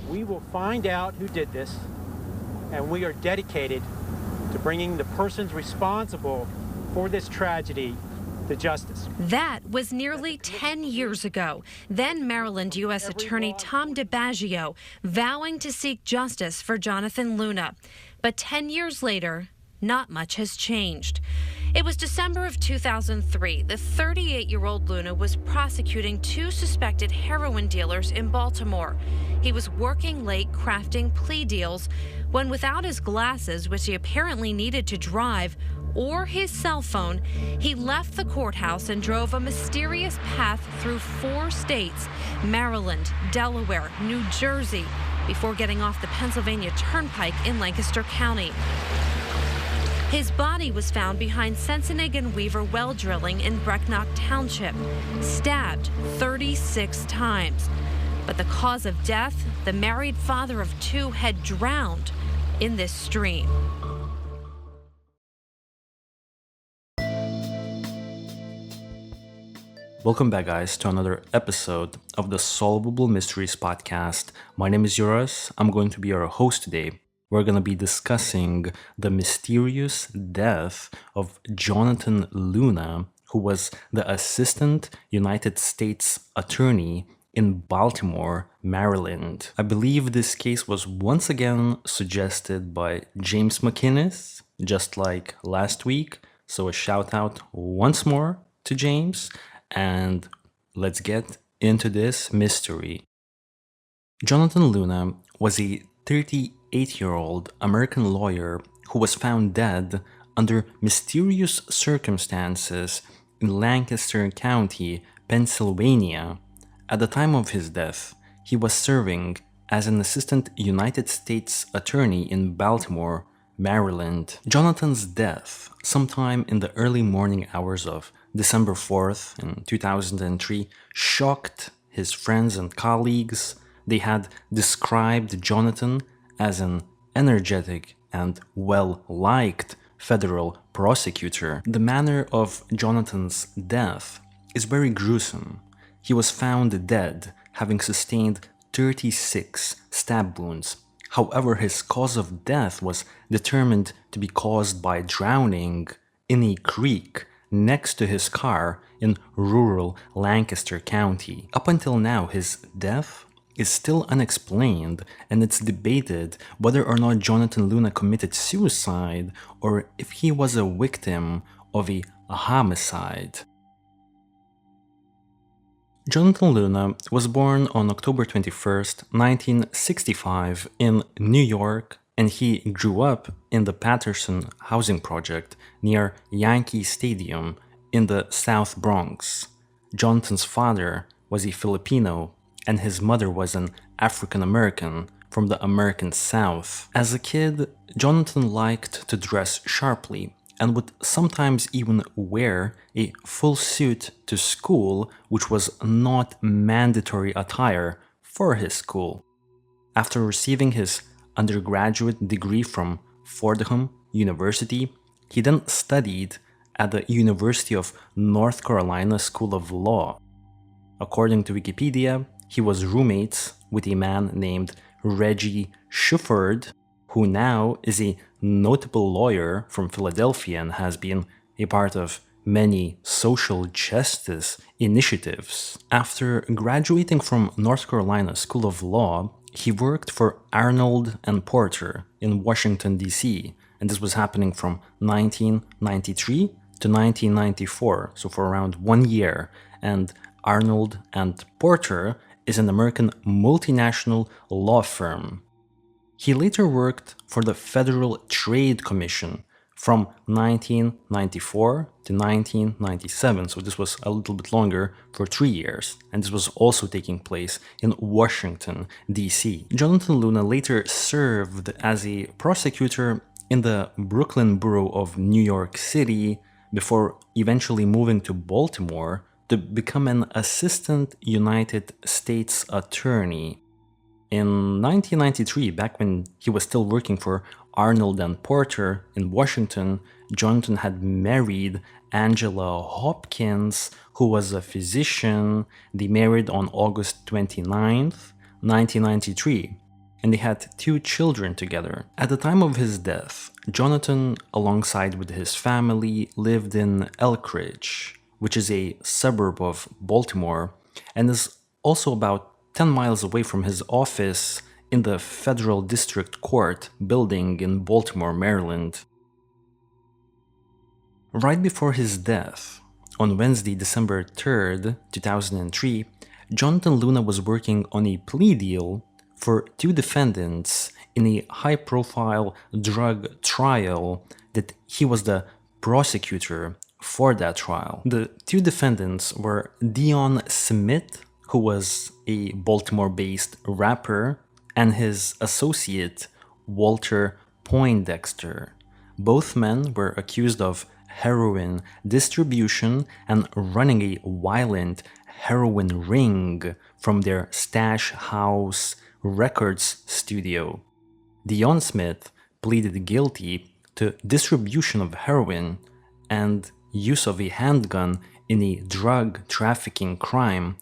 We will find out who did this, and we are dedicated to bringing the persons responsible for this tragedy to justice. That was nearly 10 years ago. Then Maryland U.S. Attorney Tom DiBaggio vowing to seek justice for Jonathan Luna. But 10 years later, not much has changed. It was December of 2003. The 38-year-old Luna was prosecuting two suspected heroin dealers in Baltimore. He was working late crafting plea deals when, without his glasses, which he apparently needed to drive, or his cell phone, he left the courthouse and drove a mysterious path through 4 states, Maryland, Delaware, New Jersey, before getting off the Pennsylvania Turnpike in Lancaster County. His body was found behind Sensenig and Weaver well drilling in Brecknock Township, stabbed 36 times. But the cause of death, the married father of 2 had drowned in this stream. Welcome back, guys, to another episode of the Solvable Mysteries podcast. My name is Joras. I'm going to be your host today. We're going to be discussing the mysterious death of Jonathan Luna, who was the Assistant United States Attorney in Baltimore, Maryland. I believe this case was once again suggested by James McInnes, just like last week. So a shout out once more to James. And let's get into this mystery. Jonathan Luna was a 38-year-old American lawyer who was found dead under mysterious circumstances in Lancaster County, Pennsylvania. At the time of his death, he was serving as an assistant United States attorney in Baltimore, Maryland. Jonathan's death, sometime in the early morning hours of December 4th in 2003, shocked his friends and colleagues. They had described Jonathan as an energetic and well-liked federal prosecutor. The manner of Jonathan's death is very gruesome. He was found dead, having sustained 36 stab wounds. However, his cause of death was determined to be caused by drowning in a creek next to his car in rural Lancaster County. Up until now, his death is still unexplained, and it's debated whether or not Jonathan Luna committed suicide or if he was a victim of a homicide. Jonathan Luna was born on October 21st, 1965 in New York, and he grew up in the Patterson housing project near Yankee Stadium in the South Bronx. Jonathan's father was a Filipino and his mother was an African American from the American South. As a kid, Jonathan liked to dress sharply and would sometimes even wear a full suit to school, which was not mandatory attire for his school. After receiving his undergraduate degree from Fordham University, he then studied at the University of North Carolina School of Law. According to Wikipedia, he was roommates with a man named Reggie Shuford, who now is a notable lawyer from Philadelphia and has been a part of many social justice initiatives. After graduating from North Carolina School of Law, he worked for Arnold and Porter in Washington, D.C., and this was happening from 1993 to 1994, so for around 1 year. And Arnold and Porter is an American multinational law firm. He later worked for the Federal Trade Commission from 1994 to 1997, so this was a little bit longer, for 3 years, and this was also taking place in Washington, D.C. Jonathan Luna later served as a prosecutor in the Brooklyn borough of New York City before eventually moving to Baltimore to become an assistant United States attorney. In 1993, back when he was still working for Arnold and Porter in Washington, Jonathan had married Angela Hopkins, who was a physician. They married on August 29th, 1993. and they had 2 children together. At the time of his death, Jonathan, alongside with his family, lived in Elkridge, which is a suburb of Baltimore, and is also about 10 miles away from his office in the Federal District Court building in Baltimore, Maryland. Right before his death, on Wednesday, December 3rd, 2003, Jonathan Luna was working on a plea deal for 2 defendants in a high-profile drug trial that he was the prosecutor for that trial. The 2 defendants were Dion Smith, who was a Baltimore-based rapper, and his associate, Walter Poindexter. Both men were accused of heroin distribution and running a violent heroin ring from their Stash House Records studio. Dion Smith pleaded guilty to distribution of heroin and use of a handgun in a drug trafficking crime,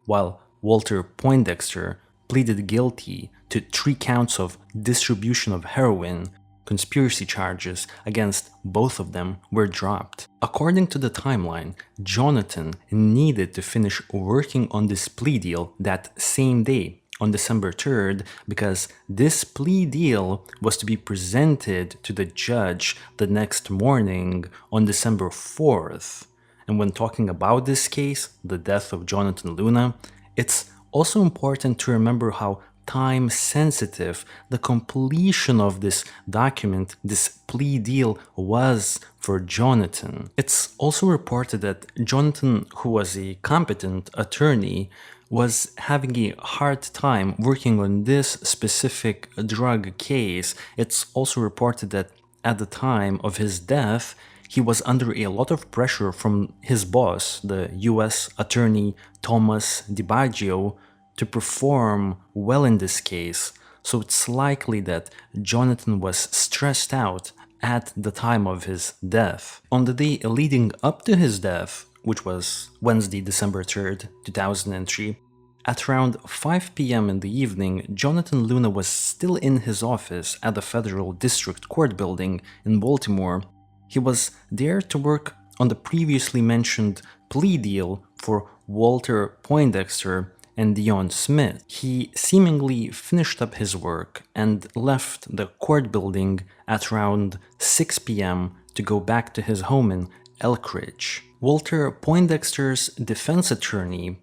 while Walter Poindexter pleaded guilty to 3 counts of distribution of heroin. Conspiracy charges against both of them were dropped. According to the timeline, Jonathan needed to finish working on this plea deal that same day, on December 3rd, because this plea deal was to be presented to the judge the next morning on December 4th. And when talking about this case, the death of Jonathan Luna, it's also important to remember how time sensitive the completion of this document, this plea deal, was for Jonathan. It's also reported that Jonathan, who was a competent attorney, was having a hard time working on this specific drug case. It's also reported that at the time of his death, he was under a lot of pressure from his boss, the U.S. Attorney Thomas DiBaggio, to perform well in this case, so it's likely that Jonathan was stressed out at the time of his death. On the day leading up to his death, which was Wednesday, December 3rd, 2003, at around 5 p.m. in the evening, Jonathan Luna was still in his office at the Federal District Court building in Baltimore. He was there to work on the previously mentioned plea deal for Walter Poindexter and Dion Smith. He seemingly finished up his work and left the court building at around 6 p.m. to go back to his home in Elkridge. Walter Poindexter's defense attorney,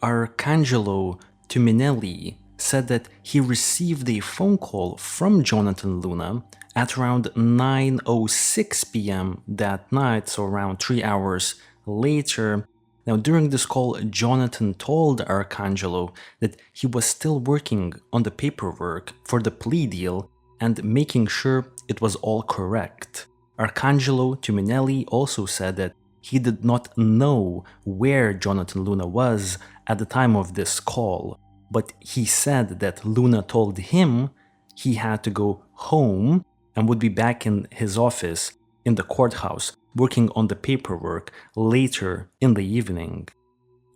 Arcangelo Tuminelli, said that he received a phone call from Jonathan Luna at around 9:06 p.m. that night, so around 3 hours later. Now, during this call, Jonathan told Arcangelo that he was still working on the paperwork for the plea deal and making sure it was all correct. Arcangelo Tuminelli also said that he did not know where Jonathan Luna was at the time of this call, but he said that Luna told him he had to go home and would be back in his office in the courthouse working on the paperwork later in the evening.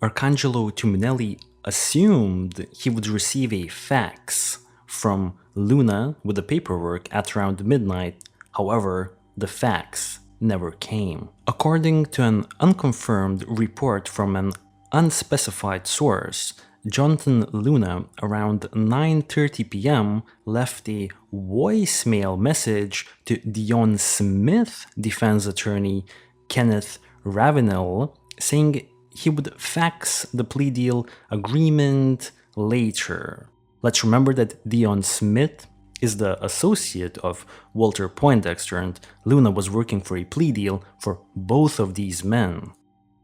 Arcangelo Tuminelli assumed he would receive a fax from Luna with the paperwork at around midnight. However, the fax never came. According to an unconfirmed report from an unspecified source, Jonathan Luna, around 9:30 p.m., left a voicemail message to Dion Smith defense attorney Kenneth Ravenel, saying he would fax the plea deal agreement later. Let's remember that Dion Smith is the associate of Walter Poindexter, and Luna was working for a plea deal for both of these men.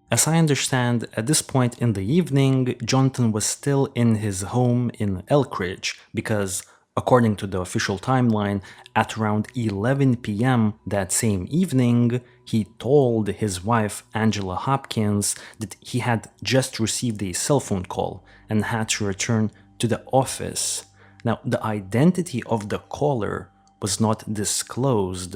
As I understand, at this point in the evening, Jonathan was still in his home in Elkridge because, according to the official timeline, at around 11 p.m. that same evening, he told his wife Angela Hopkins that he had just received a cell phone call and had to return to the office. Now, the identity of the caller was not disclosed.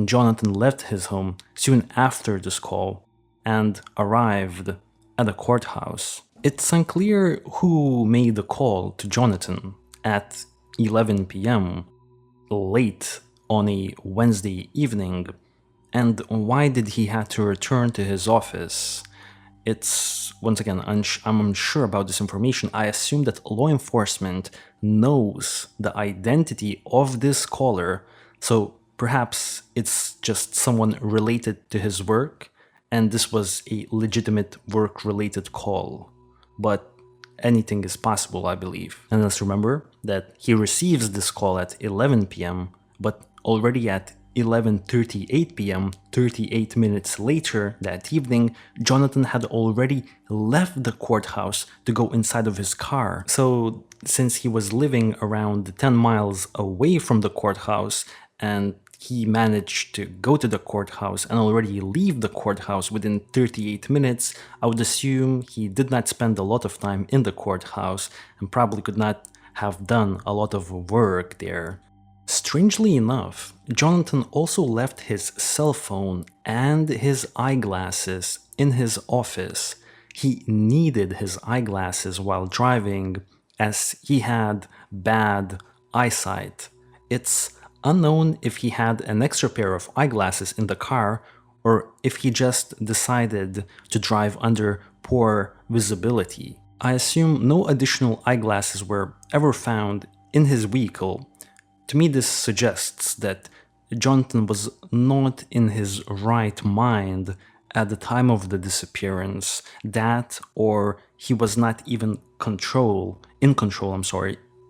Jonathan left his home soon after this call and arrived at the courthouse. It's unclear who made the call to Jonathan at 11 p.m. late on a Wednesday evening? And why did he have to return to his office? It's, once again, I'm unsure about this information. I assume that law enforcement knows the identity of this caller, so perhaps it's just someone related to his work, and this was a legitimate work-related call. But anything is possible, I believe. And let's remember that he receives this call at 11 p.m., but already at 11:38 p.m., 38 minutes later that evening, Jonathan had already left the courthouse to go inside of his car. So, since he was living around 10 miles away from the courthouse and he managed to go to the courthouse and already leave the courthouse within 38 minutes, I would assume he did not spend a lot of time in the courthouse and probably could not have done a lot of work there. Strangely enough, Jonathan also left his cell phone and his eyeglasses in his office. He needed his eyeglasses while driving as he had bad eyesight. It's unknown if he had an extra pair of eyeglasses in the car or if he just decided to drive under poor visibility. I assume no additional eyeglasses were ever found in his vehicle. To me, this suggests that Jonathan was not in his right mind at the time of the disappearance, that or he was not even in control,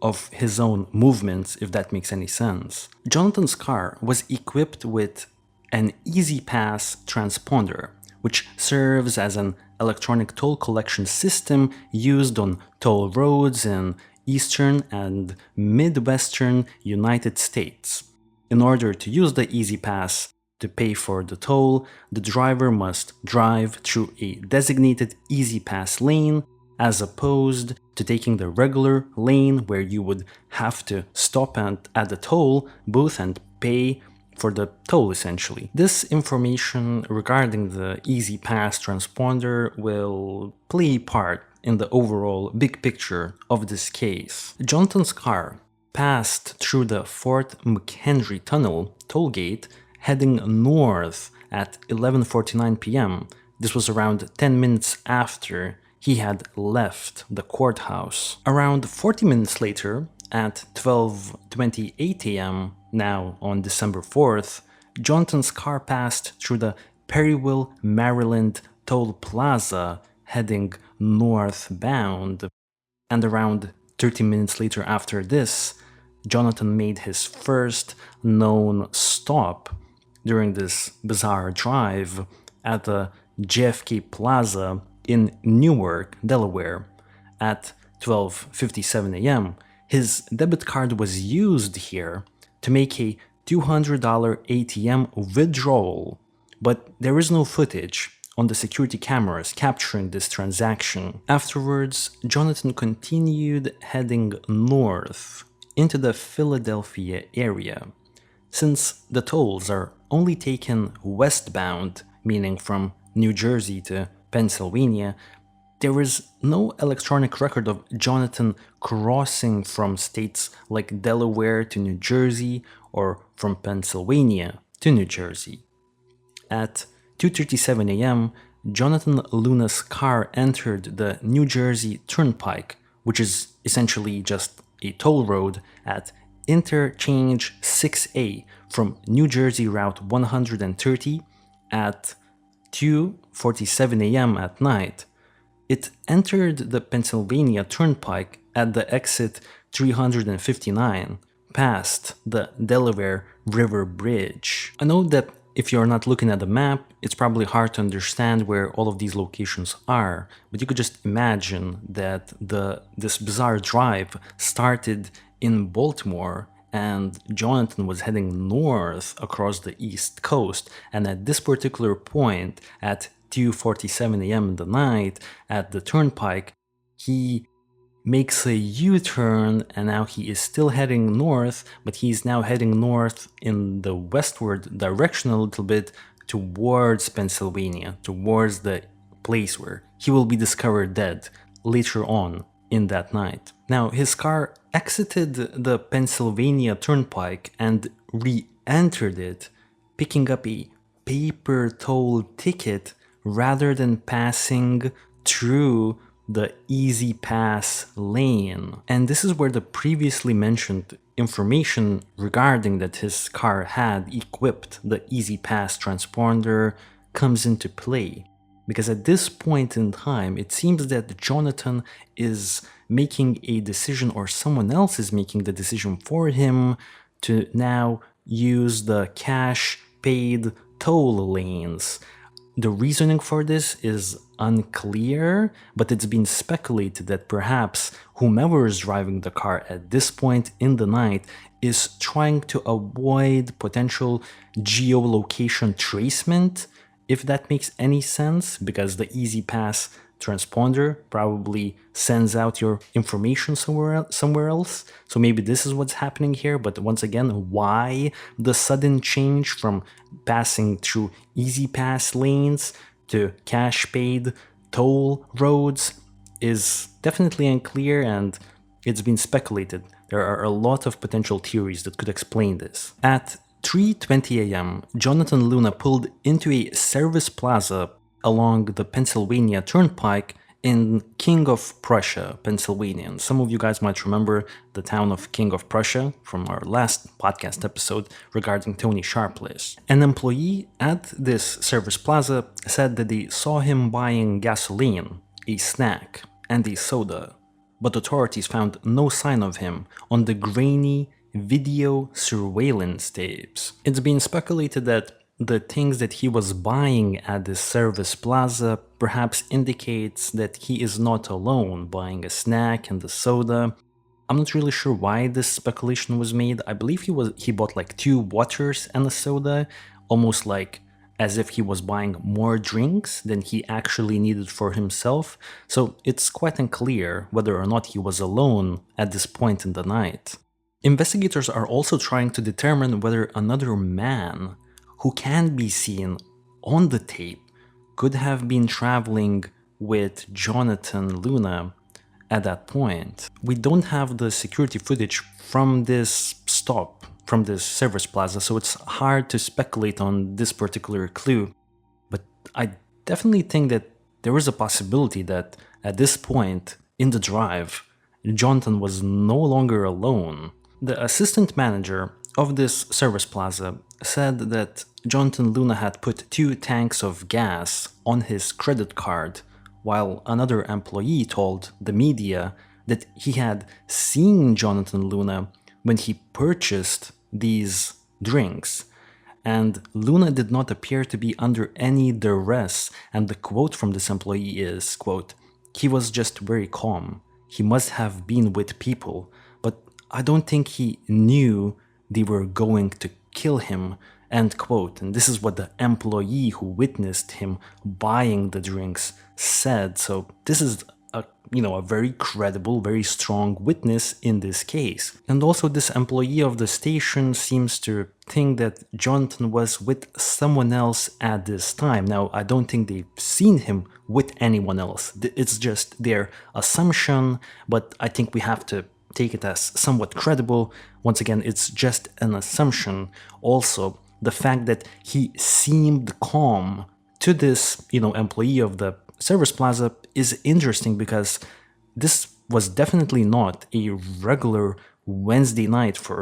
of his own movements, if that makes any sense. Jonathan's car was equipped with an Easy Pass transponder, which serves as an electronic toll collection system used on toll roads in Eastern and Midwestern United States. In order to use the Easy Pass to pay for the toll, the driver must drive through a designated Easy Pass lane as opposed to taking the regular lane where you would have to stop at the toll booth and pay for the toll essentially. This information regarding the Easy Pass transponder will play a part in the overall big picture of this case. Jonathan's car passed through the Fort McHenry Tunnel toll gate heading north at 11:49 p.m. This was around 10 minutes after he had left the courthouse. Around 40 minutes later, at 12:28 a.m., now on December 4th, Jonathan's car passed through the Perryville, Maryland toll plaza heading northbound. And around 30 minutes later after this, Jonathan made his first known stop during this bizarre drive at the JFK Plaza in Newark, Delaware. At 12:57 a.m., his debit card was used here to make a $200 ATM withdrawal, but there is no footage on the security cameras capturing this transaction. Afterwards, Jonathan continued heading north into the Philadelphia area. Since the tolls are only taken westbound, meaning from New Jersey to Pennsylvania, there is no electronic record of Jonathan crossing from states like Delaware to New Jersey or from Pennsylvania to New Jersey. At 2:37 a.m., Jonathan Luna's car entered the New Jersey Turnpike, which is essentially just a toll road at Interchange 6A from New Jersey Route 130 at 2:47 a.m. at night. It entered the Pennsylvania Turnpike at the exit 359, past the Delaware River Bridge. I know that if you're not looking at the map, it's probably hard to understand where all of these locations are, but you could just imagine that this bizarre drive started in Baltimore and Jonathan was heading north across the East Coast, and at this particular point, at 2:47 a.m. in the night, at the turnpike, he makes a U-turn and now he is still heading north, but he's now heading north in the westward direction a little bit towards Pennsylvania, towards the place where he will be discovered dead later on in that night. Now, his car exited the Pennsylvania Turnpike and re-entered it, picking up a paper toll ticket rather than passing through the Easy Pass lane. And this is where the previously mentioned information regarding that his car had equipped the Easy Pass transponder comes into play. Because at this point in time, it seems that Jonathan is making a decision, or someone else is making the decision for him, to now use the cash paid toll lanes. The reasoning for this is unclear, but it's been speculated that perhaps whomever is driving the car at this point in the night is trying to avoid potential geolocation tracement, if that makes any sense, because the Easy Pass transponder probably sends out your information somewhere else. So maybe this is what's happening here. But once again, why the sudden change from passing through Easy Pass lanes to cash paid toll roads is definitely unclear, and it's been speculated. There are a lot of potential theories that could explain this. At 3:20 a.m., Jonathan Luna pulled into a service plaza along the Pennsylvania Turnpike in King of Prussia, Pennsylvania. And some of you guys might remember the town of King of Prussia from our last podcast episode regarding Tony Sharpless. An employee at this service plaza said that they saw him buying gasoline, a snack, and a soda, but authorities found no sign of him on the grainy video surveillance tapes. It's been speculated that the things that he was buying at the service plaza perhaps indicates that he is not alone buying a snack and a soda. I'm not really sure why this speculation was made. I believe he bought like 2 waters and a soda, almost like as if he was buying more drinks than he actually needed for himself. So it's quite unclear whether or not he was alone at this point in the night. Investigators are also trying to determine whether another man who can be seen on the tape could have been traveling with Jonathan Luna at that point. We don't have the security footage from this stop, from this service plaza, so it's hard to speculate on this particular clue. But I definitely think that there is a possibility that at this point in the drive, Jonathan was no longer alone. The assistant manager of this service plaza said that Jonathan Luna had put 2 tanks of gas on his credit card, while another employee told the media that he had seen Jonathan Luna when he purchased these drinks. And Luna did not appear to be under any duress, and the quote from this employee is, quote, "He was just very calm. He must have been with people, but I don't think he knew they were going to kill him," end quote. And this is what the employee who witnessed him buying the drinks said. So this is a very credible, very strong witness in this case. And also this employee of the station seems to think that Jonathan was with someone else at this time. Now, I don't think they've seen him with anyone else. It's just their assumption, but I think we have to take it as somewhat credible. Once again, it's just an assumption. Also, the fact that he seemed calm to this, employee of the service plaza is interesting, because this was definitely not a regular Wednesday night for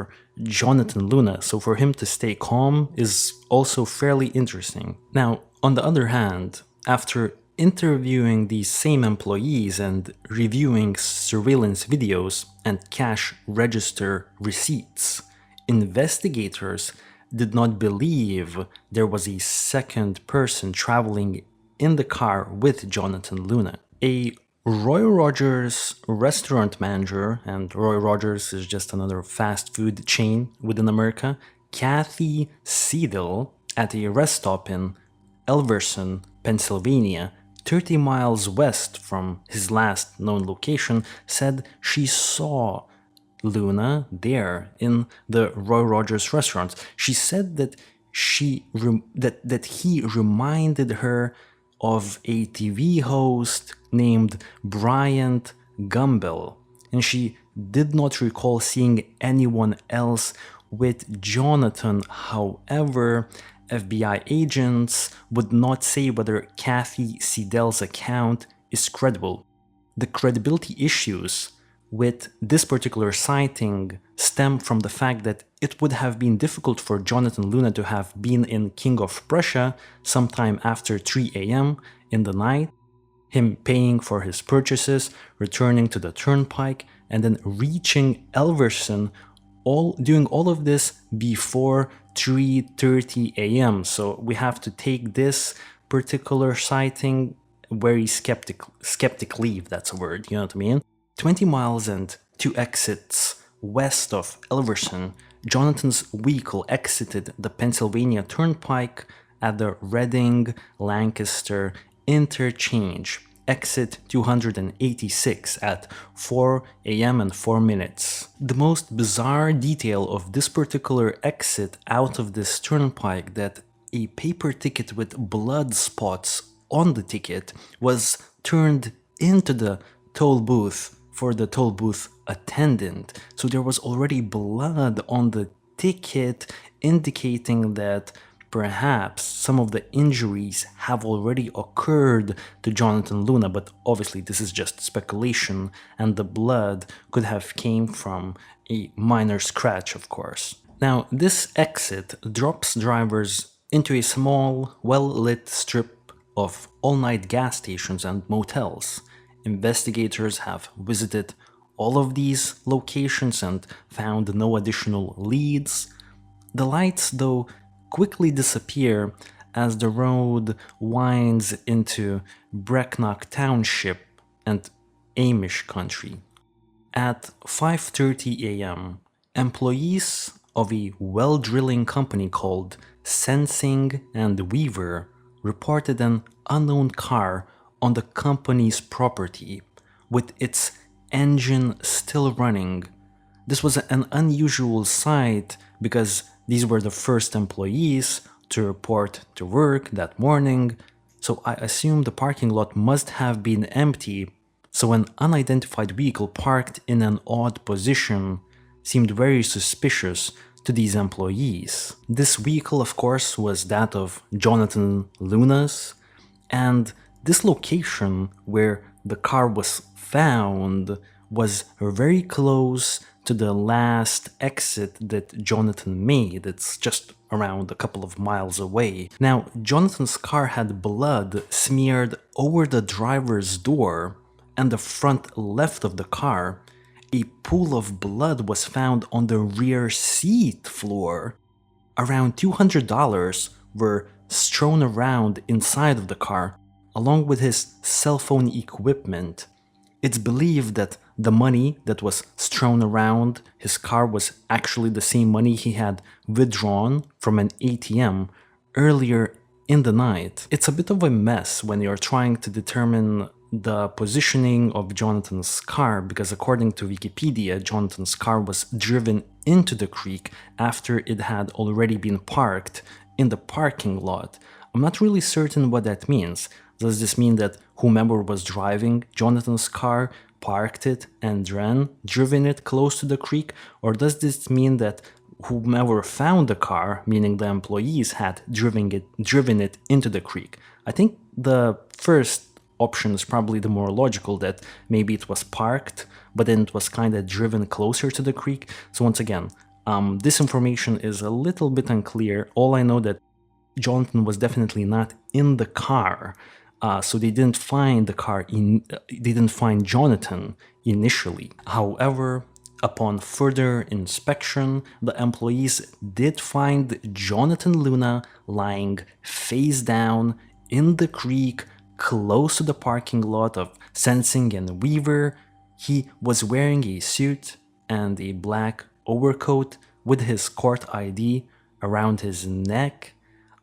Jonathan Luna. So for him to stay calm is also fairly interesting. Now, on the other hand, after interviewing these same employees and reviewing surveillance videos and cash register receipts, investigators did not believe there was a second person traveling in the car with Jonathan Luna. A Roy Rogers restaurant manager, and Roy Rogers is just another fast food chain within America, Kathy Seidel, at a rest stop in Elverson, Pennsylvania, 30 miles west from his last known location, said she saw Luna there in the Roy Rogers restaurant. She said that that he reminded her of a TV host named Bryant Gumbel. and she did not recall seeing anyone else with Jonathan. However, FBI agents would not say whether Kathy Siedel's account is credible. The credibility issues with this particular sighting stem from the fact that it would have been difficult for Jonathan Luna to have been in King of Prussia sometime after 3 a.m. in the night, him paying for his purchases, returning to the turnpike, and then reaching Elverson, doing all of this before 3:30 a.m. So we have to take this particular sighting very skeptically, if that's a word, you know what I mean? 20 miles and 2 exits west of Elverson, Jonathan's vehicle exited the Pennsylvania Turnpike at the Reading-Lancaster interchange, exit 286 at 4 a.m. and 4 minutes. The most bizarre detail of this particular exit out of this turnpike that a paper ticket with blood spots on the ticket was turned into the toll booth for the toll booth attendant. So there was already blood on the ticket, indicating that perhaps some of the injuries have already occurred to Jonathan Luna, but obviously this is just speculation, and the blood could have came from a minor scratch, of course. Now, this exit drops drivers into a small, well-lit strip of all-night gas stations and motels. Investigators have visited all of these locations and found no additional leads. The lights, though, quickly disappear as the road winds into Brecknock Township and Amish country. At 5:30 a.m., employees of a well drilling company called Sensing and Weaver reported an unknown car on the company's property with its engine still running. This was an unusual sight because these were the first employees to report to work that morning, so I assume the parking lot must have been empty, so an unidentified vehicle parked in an odd position seemed very suspicious to these employees. This vehicle, of course, was that of Jonathan Luna's, and this location where the car was found was very close to the last exit that Jonathan made. It's just around a couple of miles away. Now, Jonathan's car had blood smeared over the driver's door and the front left of the car. A pool of blood was found on the rear seat floor. Around $200 were strewn around inside of the car, along with his cell phone equipment. It's believed that the money that was strewn around his car was actually the same money he had withdrawn from an ATM earlier in the night. It's a bit of a mess when you're trying to determine the positioning of Jonathan's car, because according to Wikipedia, Jonathan's car was driven into the creek after it had already been parked in the parking lot. I'm not really certain what that means. Does this mean that whomever was driving Jonathan's car parked it and driven it close to the creek? Or does this mean that whomever found the car, meaning the employees, had driven it into the creek? I think the first option is probably the more logical, that maybe it was parked, but then it was kind of driven closer to the creek. So once again, this information is a little bit unclear. All I know that Jonathan was definitely not in the car. So they didn't find the car they didn't find Jonathan initially. However, upon further inspection, the employees did find Jonathan Luna lying face down in the creek close to the parking lot of Sensing and Weaver. He was wearing a suit and a black overcoat with his court ID around his neck.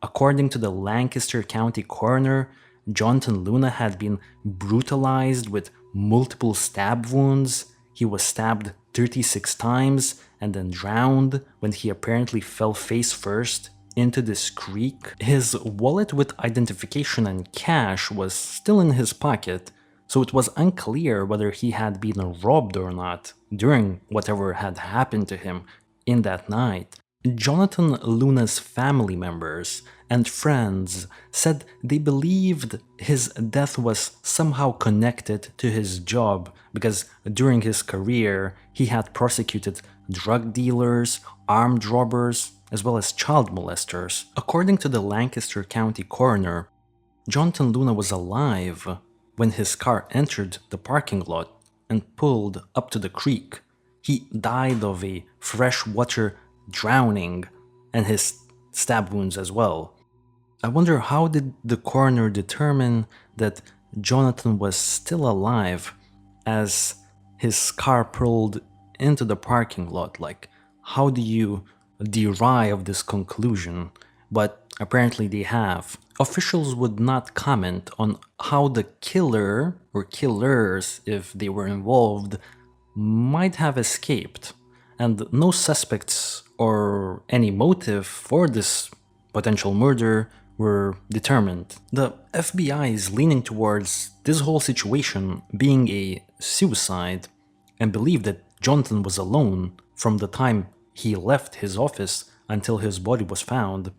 According to the Lancaster County coroner, Jonathan Luna had been brutalized with multiple stab wounds. He was stabbed 36 times and then drowned when he apparently fell face first into this creek. His wallet with identification and cash was still in his pocket, so it was unclear whether he had been robbed or not during whatever had happened to him in that night. Jonathan Luna's family members and friends said they believed his death was somehow connected to his job because during his career he had prosecuted drug dealers, armed robbers, as well as child molesters. According to the Lancaster County coroner, Jonathan Luna was alive when his car entered the parking lot and pulled up to the creek. He died of a freshwater drowning and his stab wounds as well. I wonder, how did the coroner determine that Jonathan was still alive as his car pulled into the parking lot? Like, how do you derive this conclusion? But apparently they have. Officials would not comment on how the killer or killers, if they were involved, might have escaped, and no suspects or any motive for this potential murder were determined. The FBI is leaning towards this whole situation being a suicide and believe that Jonathan was alone from the time he left his office until his body was found.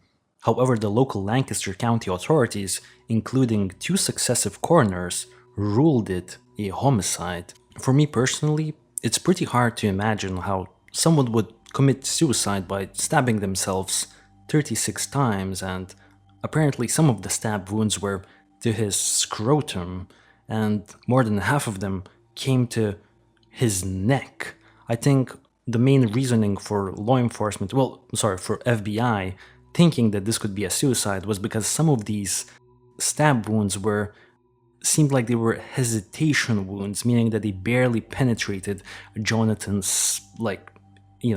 However, the local Lancaster County authorities, including 2 successive coroners, ruled it a homicide. For me personally, it's pretty hard to imagine how someone would commit suicide by stabbing themselves 36 times, and apparently some of the stab wounds were to his scrotum, and more than half of them came to his neck. I think the main reasoning for law enforcement, for FBI, thinking that this could be a suicide was because some of these stab wounds seemed like they were hesitation wounds, meaning that they barely penetrated Jonathan's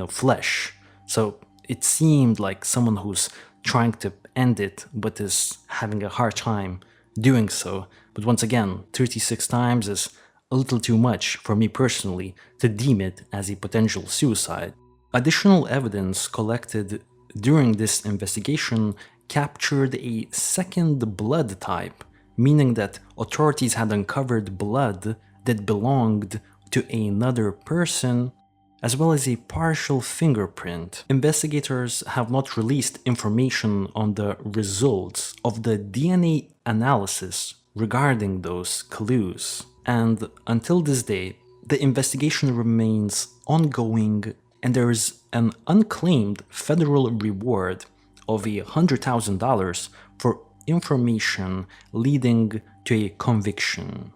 flesh. So it seemed like someone who's trying to end it but is having a hard time doing so. But once again, 36 times is a little too much for me personally to deem it as a potential suicide. Additional evidence collected during this investigation captured a second blood type, meaning that authorities had uncovered blood that belonged to another person, as well as a partial fingerprint. Investigators have not released information on the results of the DNA analysis regarding those clues. And until this day, the investigation remains ongoing, and there is an unclaimed federal reward of $100,000 for information leading to a conviction.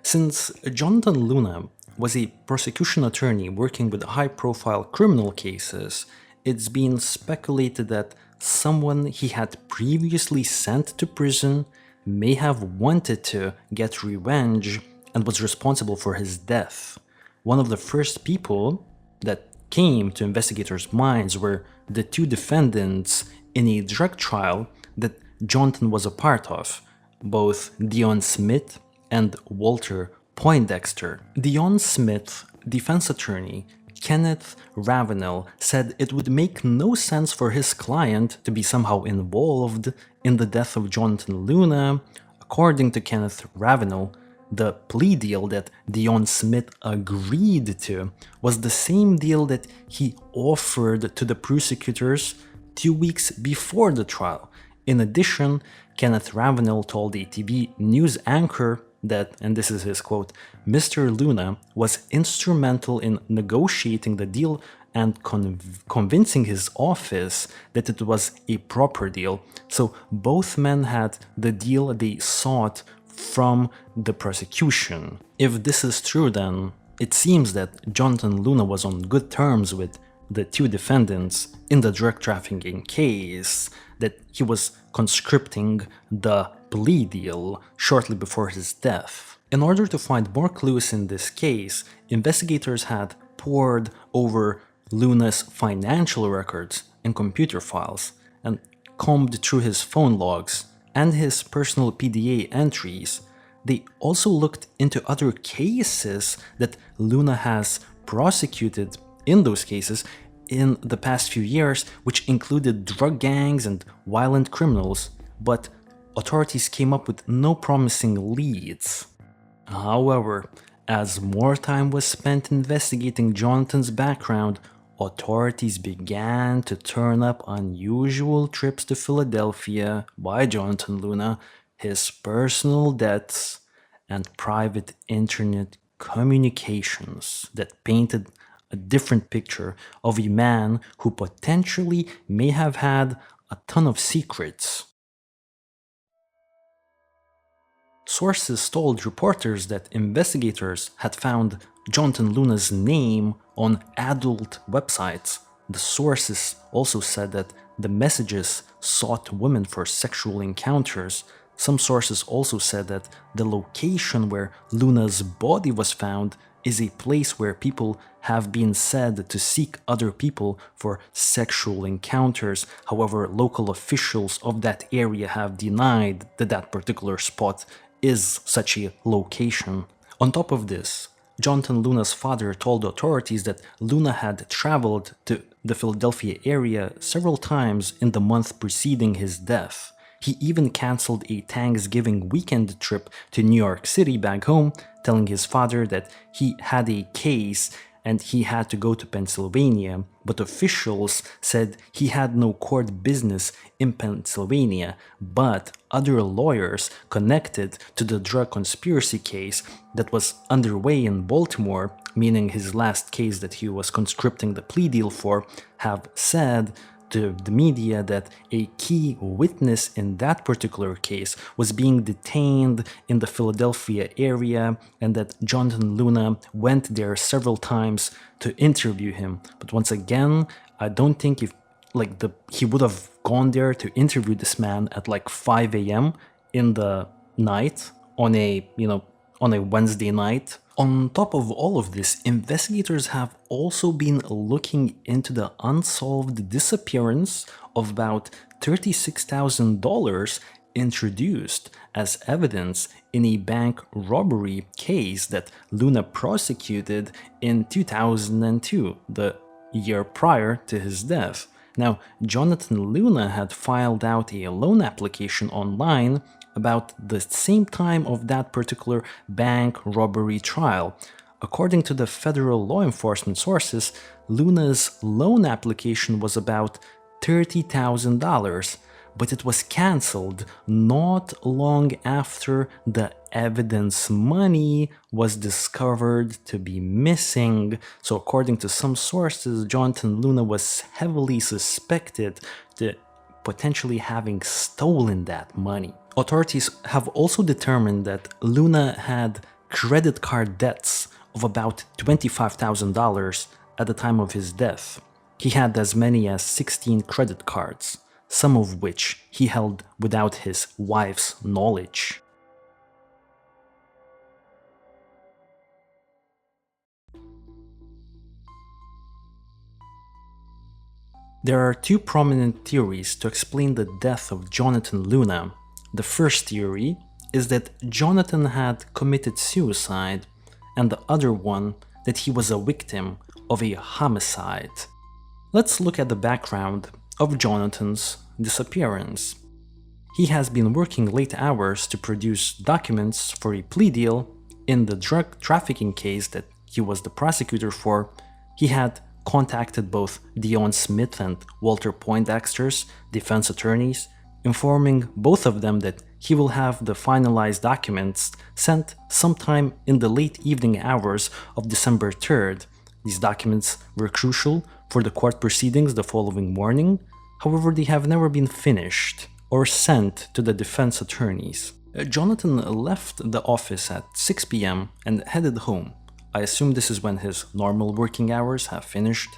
Since Jonathan Luna was a prosecution attorney working with high-profile criminal cases, it's been speculated that someone he had previously sent to prison may have wanted to get revenge and was responsible for his death. One of the first people that came to investigators' minds were the 2 defendants in a drug trial that Jonathan was a part of, both Dion Smith and Walter Poindexter. Dion Smith, defense attorney Kenneth Ravenel, said it would make no sense for his client to be somehow involved in the death of Jonathan Luna. According to Kenneth Ravenel, the plea deal that Dion Smith agreed to was the same deal that he offered to the prosecutors 2 weeks before the trial. In addition, Kenneth Ravenel told a TV news anchor that, and this is his quote, Mr. Luna was instrumental in negotiating the deal and convincing his office that it was a proper deal. So both men had the deal they sought from the prosecution. If this is true, then it seems that Jonathan Luna was on good terms with the 2 defendants in the drug trafficking case, that he was conscripting the plea deal shortly before his death. In order to find more clues in this case, investigators had pored over Luna's financial records and computer files and combed through his phone logs and his personal PDA entries. They also looked into other cases that Luna has prosecuted. In those cases, in the past few years, which included drug gangs and violent criminals, but authorities came up with no promising leads. However, as more time was spent investigating Jonathan's background, authorities began to turn up unusual trips to Philadelphia by Jonathan Luna, his personal debts, and private internet communications that painted a different picture of a man who potentially may have had a ton of secrets. Sources told reporters that investigators had found Jonathan Luna's name on adult websites. The sources also said that the messages sought women for sexual encounters. Some sources also said that the location where Luna's body was found is a place where people have been said to seek other people for sexual encounters. However, local officials of that area have denied that that particular spot is such a location. On top of this, Jonathan Luna's father told authorities that Luna had traveled to the Philadelphia area several times in the month preceding his death. He even canceled a Thanksgiving weekend trip to New York City back home, telling his father that he had a case and he had to go to Pennsylvania, but officials said he had no court business in Pennsylvania, but other lawyers connected to the drug conspiracy case that was underway in Baltimore, meaning his last case that he was conscripting the plea deal for, have said to the media that a key witness in that particular case was being detained in the Philadelphia area and that Jonathan Luna went there several times to interview him. But once again, I don't think he would have gone there to interview this man at like 5 a.m. in the night on a Wednesday night. On top of all of this, investigators have also been looking into the unsolved disappearance of about $36,000 introduced as evidence in a bank robbery case that Luna prosecuted in 2002, the year prior to his death. Now, Jonathan Luna had filed out a loan application online about the same time of that particular bank robbery trial. According to the federal law enforcement sources, Luna's loan application was about $30,000, but it was cancelled not long after the evidence money was discovered to be missing. So according to some sources, Jonathan Luna was heavily suspected to potentially having stolen that money. Authorities have also determined that Luna had credit card debts of about $25,000 at the time of his death. He had as many as 16 credit cards, some of which he held without his wife's knowledge. There are two prominent theories to explain the death of Jonathan Luna. The first theory is that Jonathan had committed suicide, and the other one that he was a victim of a homicide. Let's look at the background of Jonathan's disappearance. He has been working late hours to produce documents for a plea deal in the drug trafficking case that he was the prosecutor for. He had contacted both Dion Smith and Walter Poindexter's defense attorneys, informing both of them that he will have the finalized documents sent sometime in the late evening hours of December 3rd. These documents were crucial for the court proceedings the following morning. However, they have never been finished or sent to the defense attorneys. Jonathan left the office at 6 p.m. and headed home. I assume this is when his normal working hours have finished.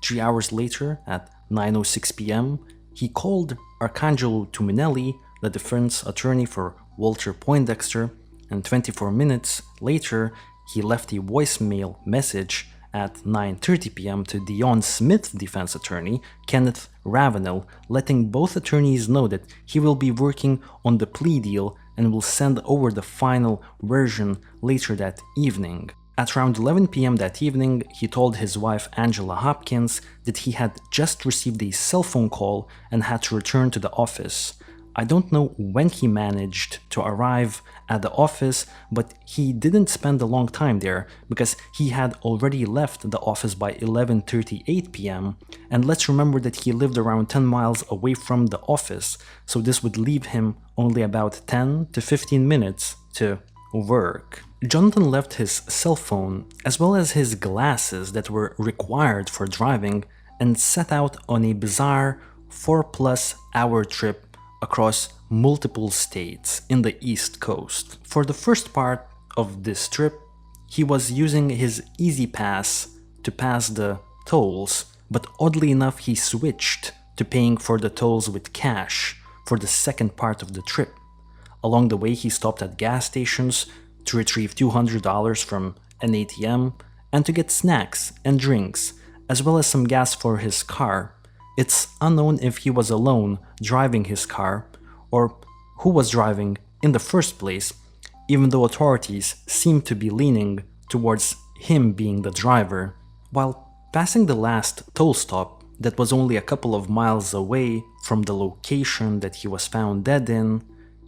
3 hours later, at 9:06 p.m., he called Arcangelo Tuminelli, the defense attorney for Walter Poindexter, and 24 minutes later, he left a voicemail message at 9:30 p.m. to Dion Smith's defense attorney, Kenneth Ravenel, letting both attorneys know that he will be working on the plea deal and will send over the final version later that evening. At around 11 p.m. that evening, he told his wife Angela Hopkins that he had just received a cell phone call and had to return to the office. I don't know when he managed to arrive at the office, but he didn't spend a long time there because he had already left the office by 11:38 p.m. And let's remember that he lived around 10 miles away from the office, so this would leave him only about 10 to 15 minutes to work. Jonathan left his cell phone as well as his glasses that were required for driving and set out on a bizarre 4+ hour trip across multiple states in the East Coast. For the first part of this trip, he was using his Easy Pass to pass the tolls, but oddly enough he switched to paying for the tolls with cash for the second part of the trip. Along the way, he stopped at gas stations to retrieve $200 from an ATM and to get snacks and drinks, as well as some gas for his car. It's unknown if he was alone driving his car or who was driving in the first place, even though authorities seem to be leaning towards him being the driver. While passing the last toll stop that was only a couple of miles away from the location that he was found dead in,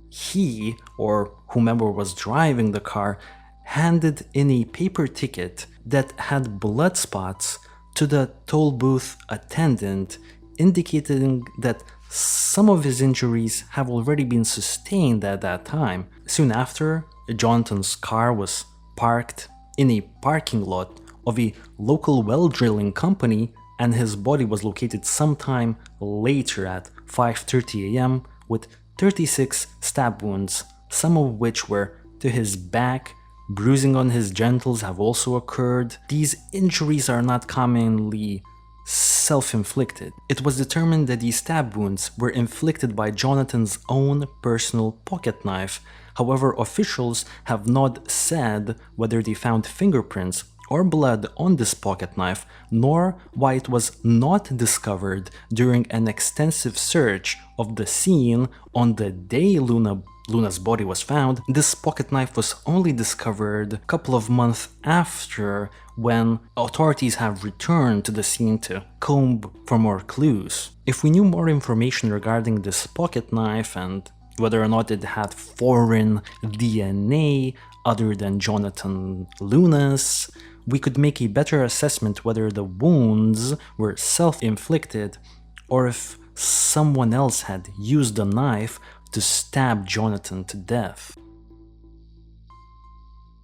he, or whomever was driving the car, handed in a paper ticket that had blood spots to the toll booth attendant, indicating that some of his injuries have already been sustained at that time. Soon after, Jonathan's car was parked in a parking lot of a local well drilling company, and his body was located sometime later at 5:30 a.m. with 36 stab wounds, some of which were to his back. Bruising on his genitals have also occurred. These injuries are not commonly self-inflicted. It was determined that these stab wounds were inflicted by Jonathan's own personal pocket knife. However, officials have not said whether they found fingerprints or blood on this pocket knife, nor why it was not discovered during an extensive search of the scene on the day Luna's body was found. This pocket knife was only discovered a couple of months after, when authorities have returned to the scene to comb for more clues. If we knew more information regarding this pocket knife and whether or not it had foreign DNA other than Jonathan Luna's, we could make a better assessment whether the wounds were self-inflicted or if someone else had used the knife to stab Jonathan to death.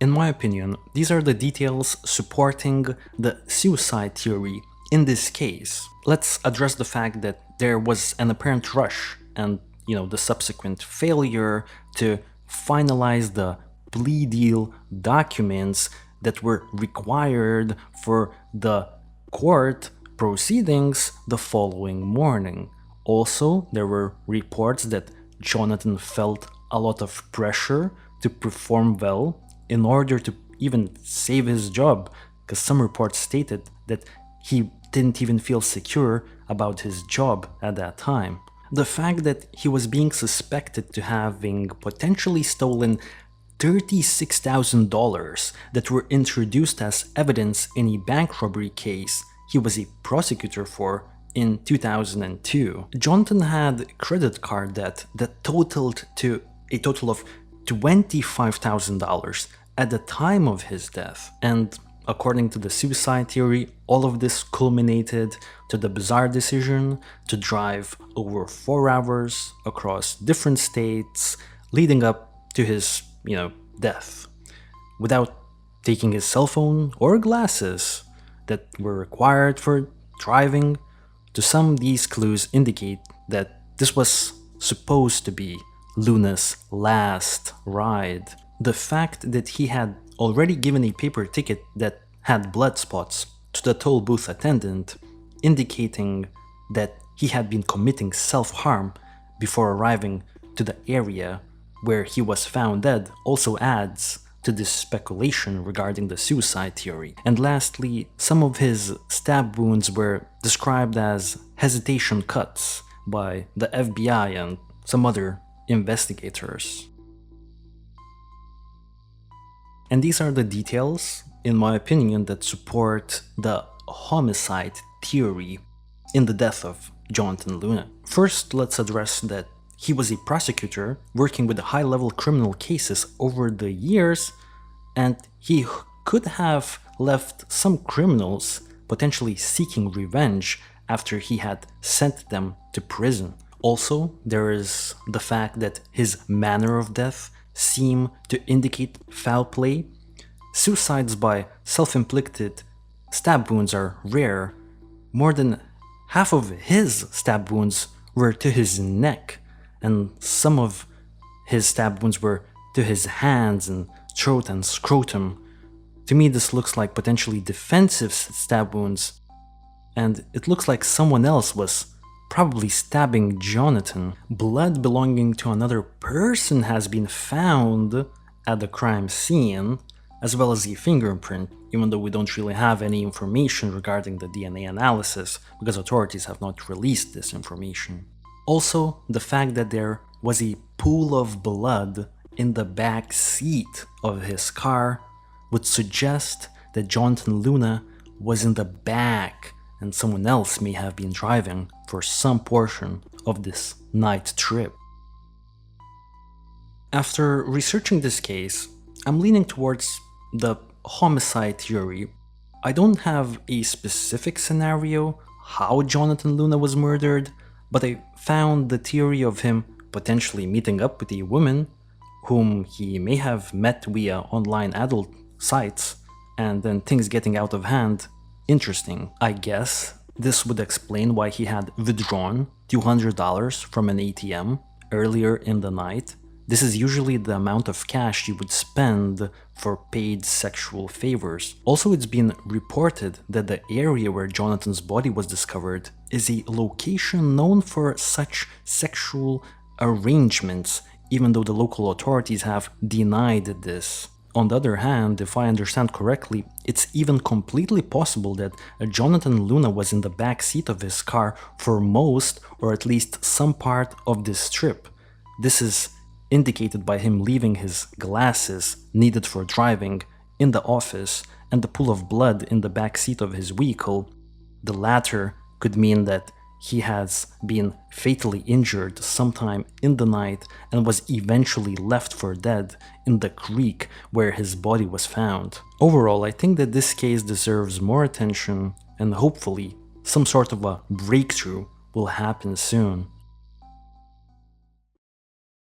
In my opinion, these are the details supporting the suicide theory in this case. Let's address the fact that there was an apparent rush and, the subsequent failure to finalize the plea deal documents that were required for the court proceedings the following morning. Also, there were reports that Jonathan felt a lot of pressure to perform well in order to even save his job, because some reports stated that he didn't even feel secure about his job at that time. The fact that he was being suspected to having potentially stolen $36,000 that were introduced as evidence in a bank robbery case he was a prosecutor for in 2002. Jonathan had credit card debt that totaled to a total of $25,000 at the time of his death. And according to the suicide theory, all of this culminated to the bizarre decision to drive over 4 hours across different states leading up to his death, without taking his cell phone or glasses that were required for driving. To some, these clues indicate that this was supposed to be Luna's last ride. The fact that he had already given a paper ticket that had blood spots to the toll booth attendant, indicating that he had been committing self-harm before arriving to the area where he was found dead, also adds to this speculation regarding the suicide theory. And lastly, some of his stab wounds were described as hesitation cuts by the FBI and some other investigators. And these are the details in my opinion, that support the homicide theory in the death of Jonathan Luna. First, let's address that he was a prosecutor working with high-level criminal cases over the years, and he could have left some criminals potentially seeking revenge after he had sent them to prison. Also, there is the fact that his manner of death seemed to indicate foul play. Suicides by self-inflicted stab wounds are rare. More than half of his stab wounds were to his neck, and some of his stab wounds were to his hands and throat and scrotum. To me, this looks like potentially defensive stab wounds, and it looks like someone else was probably stabbing Jonathan. Blood belonging to another person has been found at the crime scene, as well as a fingerprint, even though we don't really have any information regarding the DNA analysis, because authorities have not released this information. Also, the fact that there was a pool of blood in the back seat of his car would suggest that Jonathan Luna was in the back and someone else may have been driving for some portion of this night trip. After researching this case, I'm leaning towards the homicide theory. I don't have a specific scenario how Jonathan Luna was murdered, but I found the theory of him potentially meeting up with a woman whom he may have met via online adult sites and then things getting out of hand interesting. I guess this would explain why he had withdrawn $200 from an ATM earlier in the night. This is usually the amount of cash you would spend for paid sexual favors. Also, it's been reported that the area where Jonathan's body was discovered is a location known for such sexual arrangements, even though the local authorities have denied this. On the other hand, if I understand correctly, it's even completely possible that Jonathan Luna was in the back seat of his car for most, or at least some part of this trip. This is indicated by him leaving his glasses needed for driving in the office and the pool of blood in the back seat of his vehicle. The latter could mean that he has been fatally injured sometime in the night and was eventually left for dead in the creek where his body was found. Overall, I think that this case deserves more attention, and hopefully some sort of a breakthrough will happen soon.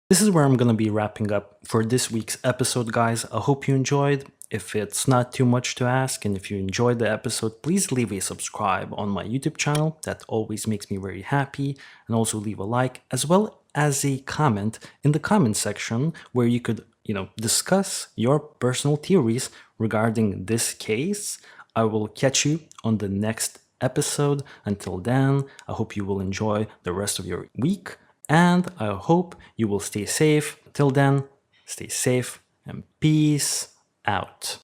This is where I'm gonna be wrapping up for this week's episode, guys. I hope you enjoyed. If it's not too much to ask, and if you enjoyed the episode, please leave a subscribe on my YouTube channel. That always makes me very happy. And also leave a like, as well as a comment in the comment section where you could, discuss your personal theories regarding this case. I will catch you on the next episode. Until then, I hope you will enjoy the rest of your week, and I hope you will stay safe. Till then, stay safe and peace out.